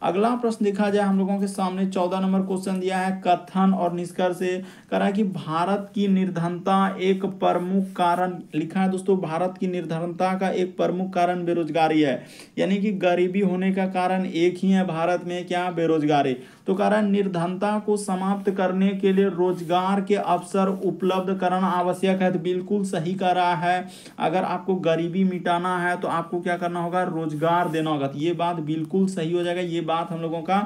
Speaker 1: अगला प्रश्न देखा जाए हम लोगों के सामने 14 नंबर क्वेश्चन दिया है, कथन और निष्कर्ष से करा है कि भारत की निर्धनता एक प्रमुख कारण, लिखा है दोस्तों भारत की निर्धनता का एक प्रमुख कारण बेरोजगारी है। यानी कि गरीबी होने का कारण एक ही है भारत में, क्या, बेरोजगारी। तो कारण निर्धनता को समाप्त करने के लिए रोजगार के अवसर उपलब्ध कराना आवश्यक है। तो बिल्कुल सही कर रहा है। अगर आपको गरीबी मिटाना है तो आपको क्या करना होगा, रोजगार देना होगा। तो ये बात बिल्कुल सही हो जाएगा। ये बात हम लोगों का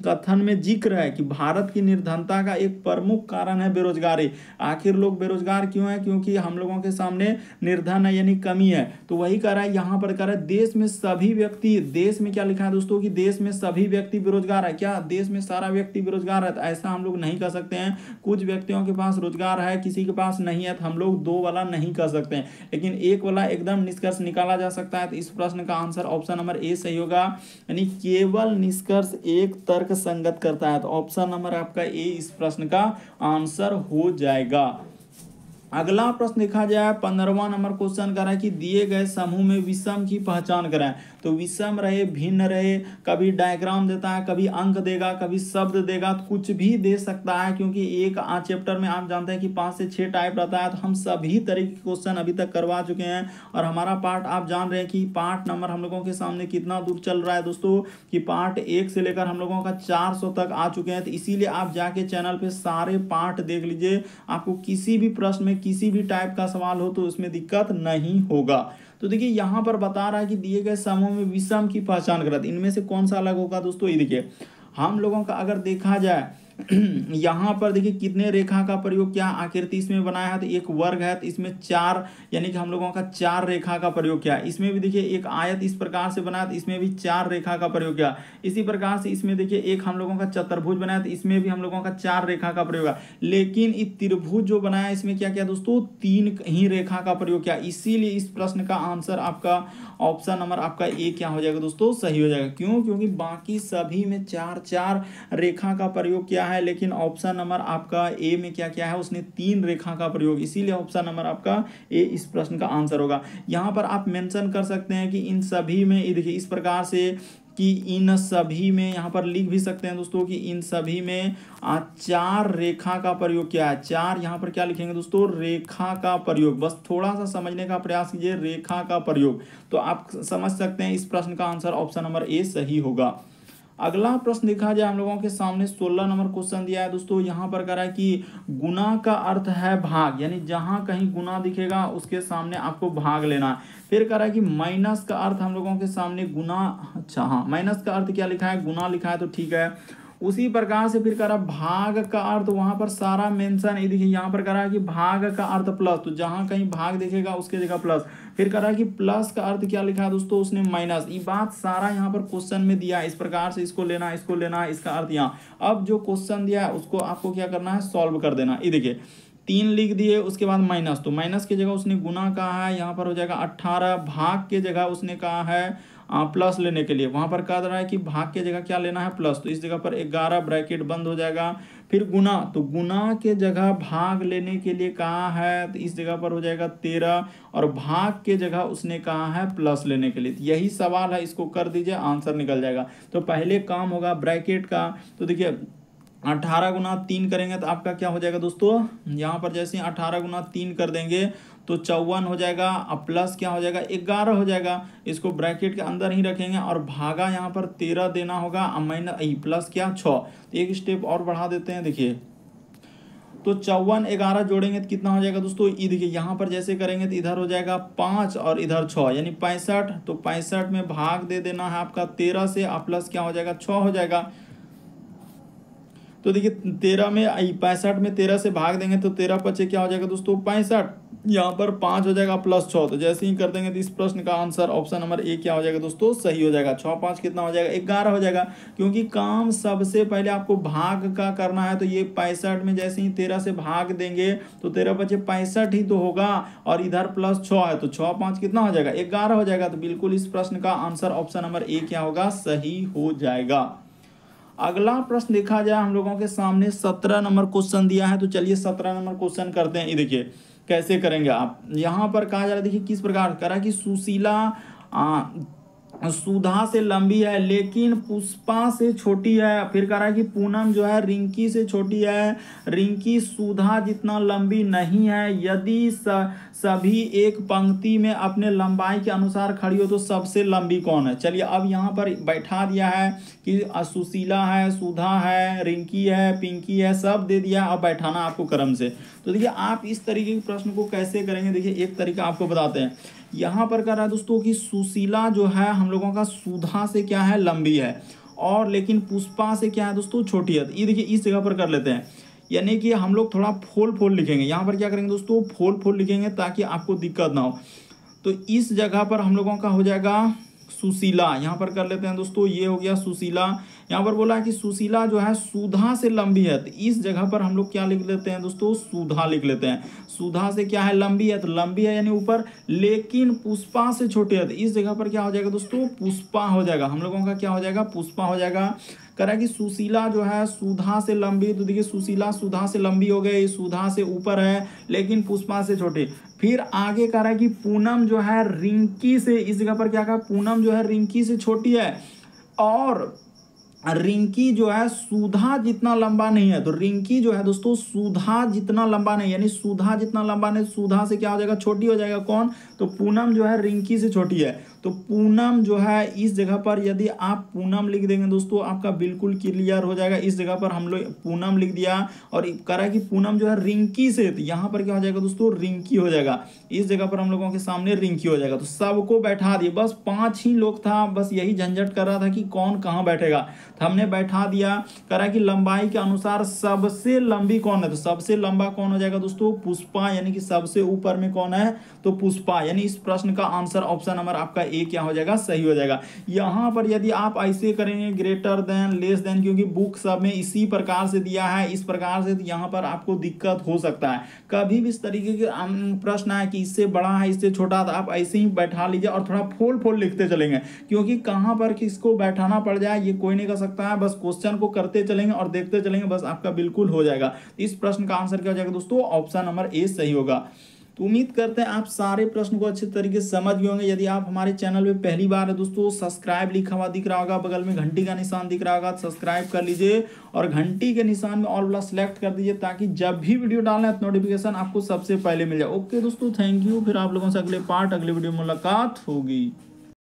Speaker 1: कथन में जिक्र है कि भारत की निर्धनता का एक प्रमुख कारण है बेरोजगारी। आखिर लोग बेरोजगार क्यों है, क्योंकि हम लोगों के सामने निर्धन है यानी कमी है। तो वही कह रहा है यहाँ पर, कह रहा है देश में सभी व्यक्ति, देश में क्या लिखा है दोस्तों कि देश में सभी व्यक्ति बेरोजगार है। क्या देश में सारा व्यक्ति बेरोजगार है? तो ऐसा हम लोग नहीं कर सकते हैं। कुछ व्यक्तियों के पास रोजगार है, किसी के पास नहीं है, तो हम लोग 2 वाला नहीं कर सकते हैं, लेकिन एक वाला एकदम निष्कर्ष निकाला जा सकता है। तो इस प्रश्न का आंसर ऑप्शन नंबर ए सही होगा। यानी केवल निष्कर्ष एक तर्क संगत करता है। तो ऑप्शन नंबर आपका ए इस प्रश्न का आंसर हो जाएगा। अगला प्रश्न देखा जाए 15वां नंबर क्वेश्चन कर रहा है कि दिए गए समूह में विषम की पहचान कराएं। तो विषम रहे, भिन्न रहे, कभी डायग्राम देता है, कभी अंक देगा, कभी शब्द देगा, तो कुछ भी दे सकता है। क्योंकि एक चैप्टर में आप जानते हैं कि 5 से 6 टाइप रहता है। तो हम सभी तरह के क्वेश्चन अभी तक करवा चुके हैं। और हमारा पार्ट आप जान रहे हैं कि पार्ट नंबर हम लोगों के सामने कितना दूर चल रहा है दोस्तों, कि पार्ट 1 से लेकर हम लोगों का 400 तक आ चुके हैं। तो इसीलिए आप जाके चैनल पे सारे पार्ट देख लीजिए। आपको किसी भी प्रश्न में किसी भी टाइप का सवाल हो तो उसमें दिक्कत नहीं होगा। तो देखिए यहाँ पर बता रहा है कि दिए गए समूह में विषम की पहचान करा, इनमें से कौन सा अलग होगा दोस्तों। ये देखिए हम लोगों का अगर देखा जाए यहाँ पर देखिए कितने रेखा का प्रयोग, क्या आकृति इसमें बनाया है, तो एक वर्ग है, तो इसमें 4 यानी कि हम लोगों का 4 रेखा का प्रयोग किया। इसमें भी देखिए एक आयत इस प्रकार से बनाया, तो इसमें भी 4 रेखा का प्रयोग किया। इसी प्रकार से इसमें देखिए एक हम लोगों का चतुर्भुज बनाया, तो इसमें भी हम लोगों का 4 रेखा का प्रयोग है। लेकिन इस त्रिभुज जो बनाया इसमें क्या किया दोस्तों, 3 ही रेखा का प्रयोग किया। इसीलिए इस प्रश्न का आंसर आपका ऑप्शन नंबर आपका ए क्या हो जाएगा दोस्तों, सही हो जाएगा। क्यों, क्योंकि बाकी सभी में 4 रेखा का प्रयोग किया है, लेकिन ऑप्शन नंबर आपका ए में क्या किया है, उसने 3 रेखा का प्रयोग। इसीलिए ऑप्शन नंबर आपका ए इस प्रश्न का आंसर होगा। यहाँ पर आप मेंशन कर सकते हैं कि इन सभी में, देखिए इस प्रकार से कि इन सभी में, यहाँ पर लिख भी सकते हैं दोस्तों कि इन सभी में 4 रेखा का प्रयोग किया है। 4 यहाँ पर क्या लिखेंगे दोस्तों, रेखा का प्रयोग। बस थोड़ा सा समझने का प्रयास कीजिए, रेखा का प्रयोग, तो आप समझ सकते हैं इस प्रश्न का आंसर ऑप्शन नंबर ए सही होगा। अगला प्रश्न देखा जाए हम लोगों के सामने 16 नंबर क्वेश्चन दिया है दोस्तों। यहाँ पर कह रहा है कि गुना का अर्थ है भाग, यानी जहां कहीं गुना दिखेगा उसके सामने आपको भाग लेना है। फिर कह रहा है कि माइनस का अर्थ हम लोगों के सामने गुना, अच्छा हाँ माइनस का अर्थ क्या लिखा है, गुना लिखा है, तो ठीक है। उसी प्रकार से फिर कह रहा है भाग का अर्थ, वहां पर सारा मेंशन है। देखिए यहाँ पर कह रहा है कि भाग का अर्थ प्लस, तो जहां कहीं भाग दिखेगा उसके जगह प्लस। फिर कह रहा है कि प्लस का अर्थ क्या लिखा है दोस्तों, उसने माइनस। ये बात सारा यहाँ पर क्वेश्चन में दिया है, इस प्रकार से इसको लेना है, इसको लेना है, इसका अर्थ यहाँ। अब जो क्वेश्चन दिया है उसको आपको क्या करना है, सॉल्व कर देना। ये देखिए 3 लिख दिए, उसके बाद माइनस, तो माइनस की जगह उसने गुना कहा है, यहाँ पर हो जाएगा 18। भाग के जगह उसने कहा है प्लस लेने के लिए, वहां पर कह रहा है कि भाग के जगह क्या लेना है, प्लस, तो इस जगह पर 11 ब्रैकेट बंद हो जाएगा। फिर गुना, तो गुना के जगह भाग लेने के लिए कहा है, तो इस जगह पर हो जाएगा 13, और भाग के जगह उसने कहा है प्लस लेने के लिए। तो यही सवाल है, इसको कर दीजिए, आंसर निकल जाएगा। तो पहले काम होगा ब्रैकेट का, तो देखिए 18 गुना 3 करेंगे तो आपका क्या हो जाएगा दोस्तों, यहाँ पर जैसे 18 गुना 3 कर देंगे तो 54 हो जाएगा, अब प्लस क्या हो जाएगा 11 हो जाएगा। इसको ब्रैकेट के अंदर ही रखेंगे और भागा यहाँ पर 13 देना होगा, अब माइनस प्लस क्या 6। तो एक स्टेप और बढ़ा देते हैं, देखिए तो 54 11 जोड़ेंगे तो कितना हो जाएगा दोस्तों, ये देखिए यहाँ पर जैसे करेंगे तो इधर हो जाएगा 5 और इधर 6 यानी 65। तो 65 में भाग दे देना है आपका 13 से, और प्लस क्या हो जाएगा 6 हो जाएगा। तो देखिए 13 में 65 में 13 से भाग देंगे तो 13 पचे क्या हो जाएगा दोस्तों 65, यहाँ पर 5 हो जाएगा प्लस 6। तो जैसे ही कर देंगे तो इस प्रश्न का आंसर ऑप्शन नंबर ए क्या हो जाएगा दोस्तों, सही हो जाएगा। 6 5 कितना हो जाएगा 11 हो जाएगा, क्योंकि काम सबसे पहले आपको भाग का करना है। तो ये 65 में जैसे ही 13 से भाग देंगे तो 13 पचे 65 ही तो होगा, और इधर प्लस 6 है तो 6 5 कितना हो जाएगा 11 हो जाएगा। तो बिल्कुल इस प्रश्न का आंसर ऑप्शन नंबर ए क्या होगा, सही हो जाएगा। अगला प्रश्न देखा जाए हम लोगों के सामने 17 नंबर क्वेश्चन दिया है। तो चलिए 17 नंबर क्वेश्चन करते हैं। ये देखिए कैसे करेंगे आप, यहाँ पर कहा जा रहा है, देखिए किस प्रकार करा कि सुशीला सुधा से लंबी है लेकिन पुष्पा से छोटी है। फिर कह रहा है कि पूनम जो है रिंकी से छोटी है, रिंकी सुधा जितना लंबी नहीं है। यदि सभी एक पंक्ति में अपने लंबाई के अनुसार खड़ी हो तो सबसे लंबी कौन है। चलिए अब यहाँ पर बैठा दिया है कि सुशीला है, सुधा है, रिंकी है, पिंकी है, सब दे दिया। अब बैठाना आपको क्रम से। तो देखिए आप इस तरीके के प्रश्न को कैसे करेंगे, देखिए एक तरीका आपको बताते हैं। यहाँ पर कह रहा है दोस्तों कि सुशीला जो है हम लोगों का सुधा से क्या है लंबी है, और लेकिन पुष्पा से क्या है दोस्तों छोटी है। ये देखिए इस जगह पर कर लेते हैं, यानी कि हम लोग थोड़ा फोल लिखेंगे। यहाँ पर क्या करेंगे दोस्तों, फोल लिखेंगे ताकि आपको दिक्कत ना हो। तो इस जगह पर हम लोगों का हो जाएगा सुशीला, यहाँ पर कर लेते हैं दोस्तों, ये हो गया सुशीला। यहाँ पर बोला है कि सुशीला जो है सुधा से लंबी है, तो इस जगह पर हम लोग क्या लिख लेते हैं दोस्तों, सुधा लिख लेते हैं। सुधा से क्या है लंबी है, तो लंबी है यानी ऊपर, लेकिन पुष्पा से छोटे है, तो इस जगह पर क्या हो जाएगा दोस्तों, पुष्पा हो जाएगा। हम लोगों का क्या हो जाएगा, पुष्पा हो जाएगा। कह रहा है कि सुशीला जो है सुधा से लंबी, तो देखिए सुशीला सुधा से लंबी हो गई, सुधा से ऊपर है लेकिन पुष्पा से छोटे। फिर आगे कह रहा है कि पूनम जो है रिंकी से, इस जगह पर क्या कहा, पूनम जो है रिंकी से छोटी है, और रिंकी जो है सुधा जितना लंबा नहीं है। तो रिंकी जो है दोस्तों सुधा जितना लंबा नहीं, यानी सुधा जितना लंबा नहीं, सुधा से क्या हो जाएगा छोटी हो जाएगा। कौन, तो पूनम जो है रिंकी से छोटी है। तो पूनम जो है इस जगह पर यदि आप पूनम लिख देंगे दोस्तों आपका बिल्कुल क्लियर हो जाएगा। इस जगह पर हम लोग पूनम लिख दिया, और कह रहा है कि पूनम जो है रिंकी से, तो यहाँ पर क्या हो जाएगा दोस्तों, रिंकी हो जाएगा। इस जगह पर हम लोगों के सामने रिंकी हो जाएगा। तो सबको बैठा दिए, बस 5 ही लोग था, बस यही झंझट कर रहा था कि कौन कहाँ बैठेगा। हमने बैठा दिया। कह रहा है कि लंबाई के अनुसार सबसे लंबी कौन है, तो सबसे लंबा कौन हो जाएगा दोस्तों, पुष्पा, यानी कि सबसे ऊपर में कौन है, तो पुष्पा। यानी इस प्रश्न का आंसर ऑप्शन नंबर आपका ए क्या हो जाएगा, सही हो जाएगा। यहाँ पर यदि आप ऐसे करेंगे ग्रेटर देन, लेस देन, क्योंकि बुक सब में इसी प्रकार से दिया है, इस प्रकार से, तो यहाँ पर आपको दिक्कत हो सकता है। कभी भी इस तरीके के प्रश्न आए कि इससे बड़ा है इससे छोटा, तो आप ऐसे ही बैठा लीजिए और थोड़ा फोल लिखते चलेंगे, क्योंकि कहाँ पर किसको बैठाना पड़ जाए ये कोई नहीं कर सकता है। बस क्वेश्चन को करते चलेंगे और देखते चलेंगे, बस आपका बिल्कुल हो जाएगा। इस प्रश्न का आंसर क्या हो जाएगा दोस्तों, ऑप्शन नंबर ए सही होगा। तो उम्मीद करते हैं आप सारे प्रश्न को अच्छे तरीके से समझ गए होंगे। यदि आप हमारे चैनल पे पहली बार है दोस्तों, सब्सक्राइब लिखा हुआ दिख रहा होगा, बगल में घंटी का निशान दिख रहा होगा, तो सब्सक्राइब कर लीजिए और घंटी के निशान में ऑल वाला सेलेक्ट कर दीजिए, ताकि जब भी वीडियो डालना है नोटिफिकेशन आपको सबसे पहले मिल जाए। ओके दोस्तों, थैंक यू। फिर आप लोगों से अगले वीडियो में मुलाकात होगी।